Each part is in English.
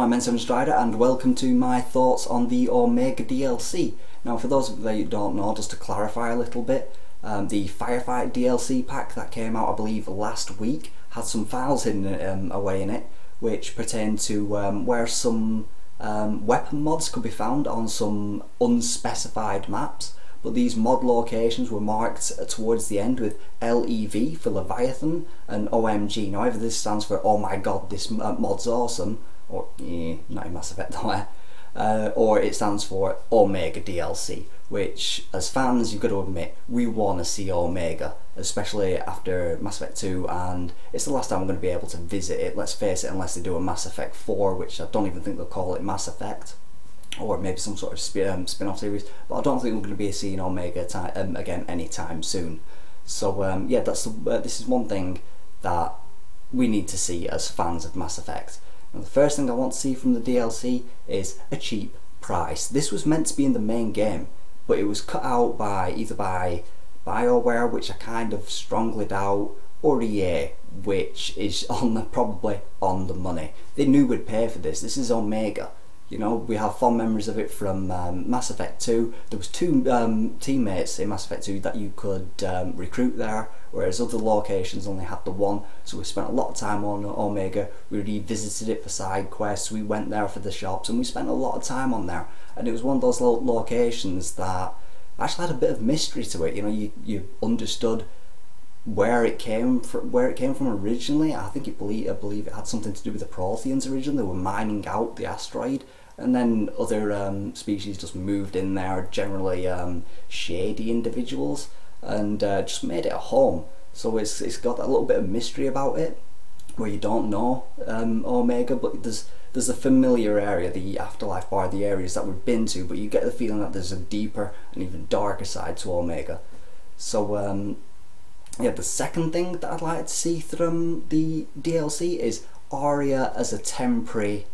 I'm Anto and welcome to my thoughts on the Omega DLC. Now, for those of you that don't know, just to clarify a little bit, the Firefight DLC pack that came out, I believe, last week had some files hidden away in it, which pertain to where some weapon mods could be found on some unspecified maps. But these mod locations were marked towards the end with LEV for Leviathan and OMG. Now, either this stands for "Oh my god, this mod's awesome," or not in Mass Effect, or it stands for Omega DLC, which, as fans, you've got to admit, we want to see Omega, especially after Mass Effect 2, and it's the last time I'm going to be able to visit it, let's face it, unless they do a Mass Effect 4, which I don't even think they'll call it Mass Effect, or maybe some sort of spin-off series, but I don't think we're going to be seeing Omega again anytime soon. So yeah, this is one thing that we need to see as fans of Mass Effect. Now, the first thing I want to see from the DLC is a cheap price. This was meant to be in the main game, but it was cut out either by BioWare, which I kind of strongly doubt, or EA, which is probably on the money. They knew we'd pay for this. This is Omega. You know, we have fond memories of it from Mass Effect 2. There was two teammates in Mass Effect 2 that you could recruit there, whereas other locations only had the one. So we spent a lot of time on Omega. We revisited it for side quests. We went there for the shops, and we spent a lot of time on there. And it was one of those locations that actually had a bit of mystery to it. You know, you understood where it came from originally. I believe it had something to do with the Protheans originally. They were mining out the asteroid, and then other species just moved in there, generally shady individuals, and just made it a home. So it's got a little bit of mystery about it, where you don't know Omega, but there's a familiar area, the Afterlife Bar, the areas that we've been to, but you get the feeling that there's a deeper and even darker side to Omega. So yeah, the second thing that I'd like to see from the DLC is Arya as a temporary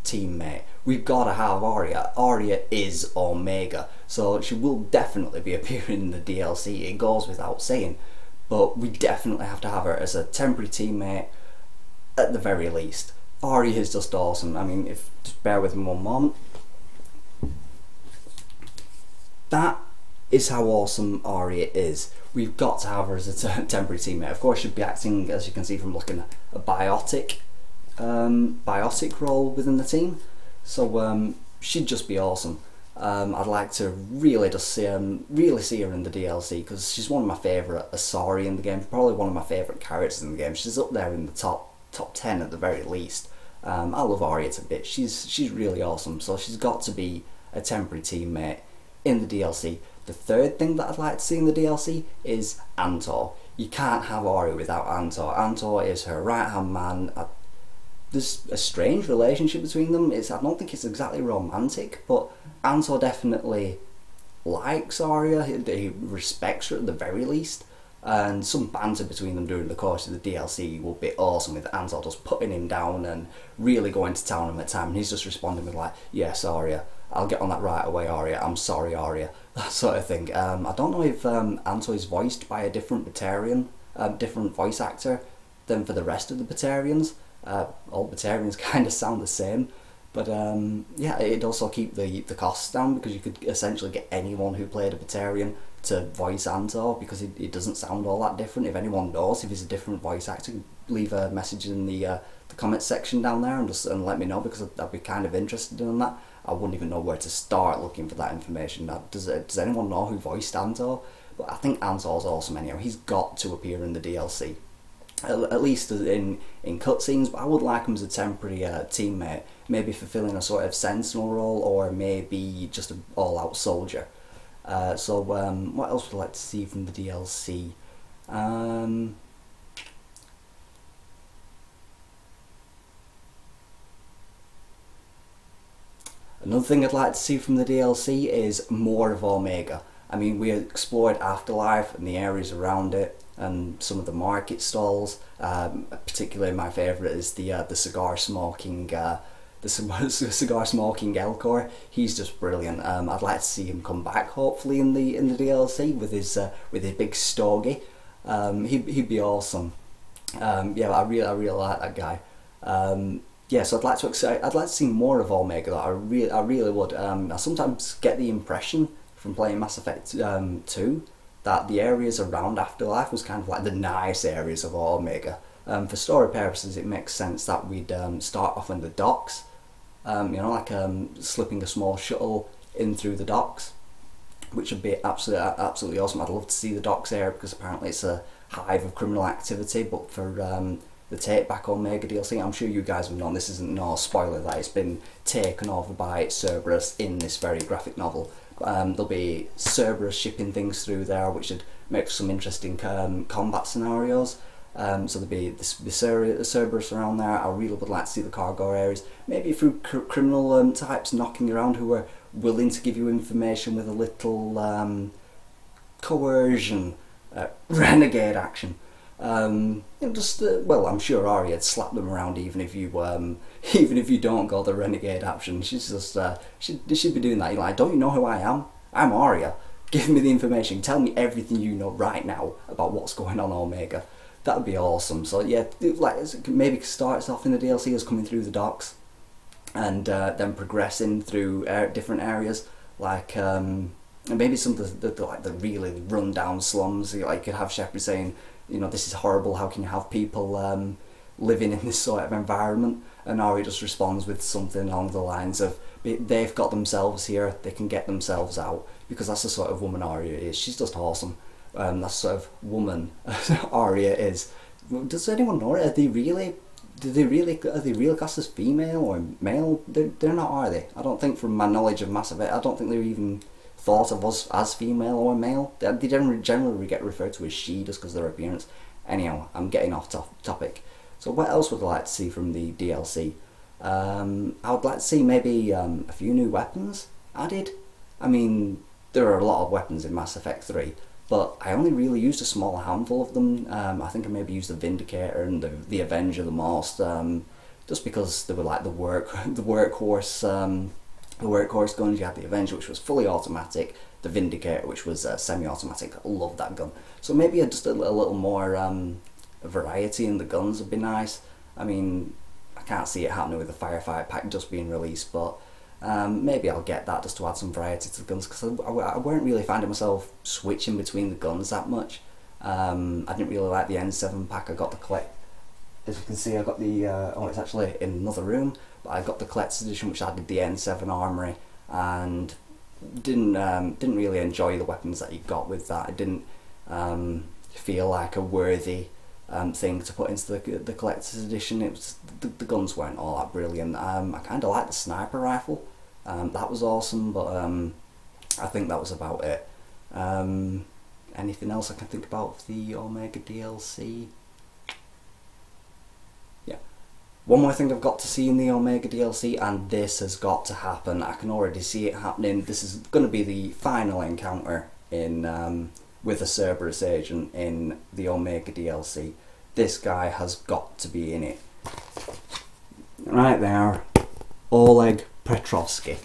teammate. We've got to have Arya. Arya is Omega, so she will definitely be appearing in the DLC. It goes without saying, but we definitely have to have her as a temporary teammate at the very least. Arya is just awesome. I mean, just bear with me one moment. That is how awesome Arya is. We've got to have her as a temporary teammate. Of course, she'd be acting, as you can see from looking, a biotic role within the team. So she'd just be awesome. I'd like to really see her in the DLC, because she's one of my favourite Asari in the game. Probably one of my favourite characters in the game. She's up there in the top 10 at the very least. I love Arya to bits. She's really awesome. So she's got to be a temporary teammate in the DLC. The third thing that I'd like to see in the DLC is Anto. You can't have Arya without Anto. Anto is her right-hand man. There's a strange relationship between them. I don't think it's exactly romantic, but Anto definitely likes Arya. He respects her at the very least. And some banter between them during the course of the DLC will be awesome, with Anto just putting him down and really going to town on him at time. And he's just responding with like, "Yes, Arya, I'll get on that right away, Arya. I'm sorry, Arya." That sort of thing. I don't know if Anto is voiced by a different different voice actor than for the rest of the Batarians. All Batarians kind of sound the same, but yeah, it'd also keep the costs down, because you could essentially get anyone who played a Batarian to voice Anto, because it doesn't sound all that different. If anyone knows if he's a different voice actor, leave a message in the comments section down there and let me know, because I'd be kind of interested in that. I wouldn't even know where to start looking for that information. Does anyone know who voiced Anto? But I think Anto's awesome anyway. He's got to appear in the DLC, at least in cutscenes, but I would like him as a temporary teammate, maybe fulfilling a sort of sentinel role, or maybe just an all-out soldier. So what else would I like to see from the DLC? Another thing I'd like to see from the DLC is more of Omega. I mean, we explored Afterlife and the areas around it, and some of the market stalls. Particularly my favourite is the cigar smoking Elcor. He's just brilliant. I'd like to see him come back, hopefully, in the DLC with his big stogie. He'd be awesome. Yeah, I really like that guy. yeah, so I'd like to see more of Omega. That I really would. I sometimes get the impression from playing Mass Effect 2 that the areas around Afterlife was kind of like the nice areas of Omega. For story purposes, it makes sense that we'd start off in the docks. You know, like slipping a small shuttle in through the docks, which would be absolutely awesome. I'd love to see the docks area because apparently it's a hive of criminal activity. But for the Take Back Omega DLC, I'm sure you guys have known, this isn't no spoiler, that it's been taken over by Cerberus in this very graphic novel. There'll be Cerberus shipping things through there, which would make for some interesting combat scenarios. So there'll be the Cerberus around there. I really would like to see the cargo areas, maybe through criminal types knocking around who are willing to give you information with a little coercion, renegade action. Just well, I'm sure Arya'd slap them around even if you don't go the renegade option. She's just she'd be doing that. You're like, don't you know who I am? I'm Arya. Give me the information. Tell me everything you know right now about what's going on Omega. That would be awesome. So yeah, like maybe starts off in the DLC as coming through the docks, and then progressing through different areas, like maybe some of the really run down slums. Like you could have Shepard saying, you know, this is horrible. How can you have people living in this sort of environment? And Arya just responds with something along the lines of, they've got themselves here, they can get themselves out, because that's the sort of woman Arya is. She's just awesome. That's the sort of woman Arya is. Does anyone know it? Are they really classed as female or male? They're not, are they? I don't think, from my knowledge of Mass Effect, I don't think they're even thought of us as female or male. They generally get referred to as she just because of their appearance. Anyhow, I'm getting off topic. So what else would I like to see from the DLC? I would like to see maybe a few new weapons added. I mean, there are a lot of weapons in Mass Effect 3, but I only really used a small handful of them. I think I maybe used the Vindicator and the Avenger the most, just because they were like the workhorse guns. You had the Avenger, which was fully automatic, the Vindicator, which was semi-automatic. I love that gun. So maybe just a little more variety in the guns would be nice. I mean, I can't see it happening with the Firefight pack just being released, but maybe I'll get that just to add some variety to the guns, because I weren't really finding myself switching between the guns that much. I didn't really like the N7 pack. I got the collect. As you can see, I got the oh, it's actually in another room, but I got the collector's edition, which added the N7 armory, and didn't really enjoy the weapons that you got with that. It didn't feel like a worthy thing to put into the collector's edition. It was the guns weren't all that brilliant. I kind of liked the sniper rifle. That was awesome, but I think that was about it. Anything else I can think about for the Omega DLC? Yeah. One more thing I've got to see in the Omega DLC, and this has got to happen. I can already see it happening. This is going to be the final encounter in with a Cerberus agent in the Omega DLC. This guy has got to be in it. Right there, Oleg Petrovsky.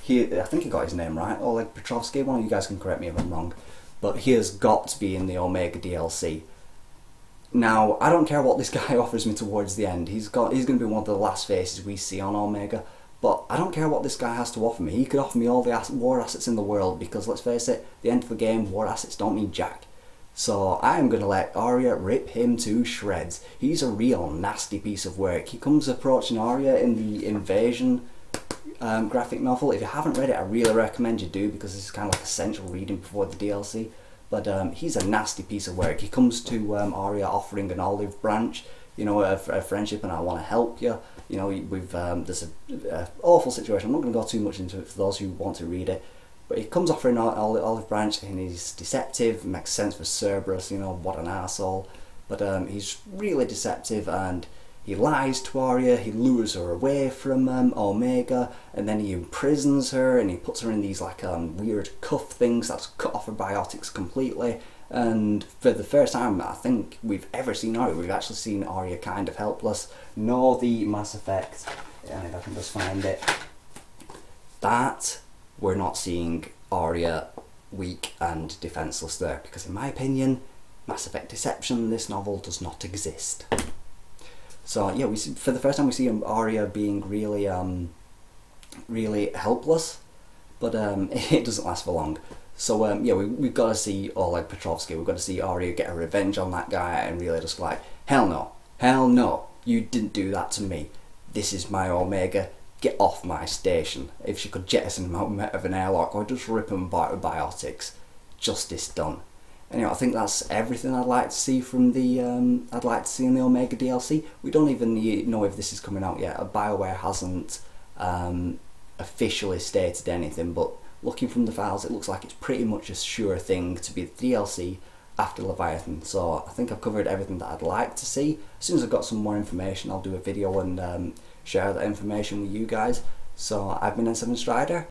I think he got his name right, Oleg Petrovsky. One of you guys can correct me if I'm wrong, but he has got to be in the Omega DLC. Now, I don't care what this guy offers me towards the end. He's going to be one of the last faces we see on Omega. But I don't care what this guy has to offer me. He could offer me all the war assets in the world, because let's face it, at the end of the game, war assets don't mean jack. So I am going to let Arya rip him to shreds. He's a real nasty piece of work. He comes approaching Arya in the Invasion graphic novel. If you haven't read it, I really recommend you do, because this is kind of like essential reading before the DLC. But he's a nasty piece of work. He comes to Arya offering an olive branch, you know, a friendship, and I want to help you. You know, there's an awful situation. I'm not going to go too much into it for those who want to read it. But he comes offering an olive branch, and he's deceptive. It makes sense for Cerberus, you know, what an arsehole. But he's really deceptive, and he lies to Arya. He lures her away from Omega, and then he imprisons her, and he puts her in these like weird cuff things that's cut off her biotics completely. And for the first time I think we've ever seen Arya, we've actually seen Arya kind of helpless. No, the Mass Effect, and if I can just find it, that we're not seeing Arya weak and defenceless there, because in my opinion, Mass Effect Deception, this novel, does not exist. So yeah, we see, for the first time we see Arya being really really helpless, but it doesn't last for long. So yeah, we've got to see Oleg Petrovsky, we've got to see Arya get her revenge on that guy and really just like, hell no, you didn't do that to me. This is my Omega, get off my station. If she could jettison him out of an airlock or just rip him apart with biotics, justice done. Anyway, I think that's everything I'd like to see from the I'd like to see in the Omega DLC. We don't even know if this is coming out yet. BioWare hasn't officially stated anything, but looking from the files, it looks like it's pretty much a sure thing to be the DLC after Leviathan. So I think I've covered everything that I'd like to see. As soon as I've got some more information, I'll do a video and share that information with you guys. So I've been N7 Strider.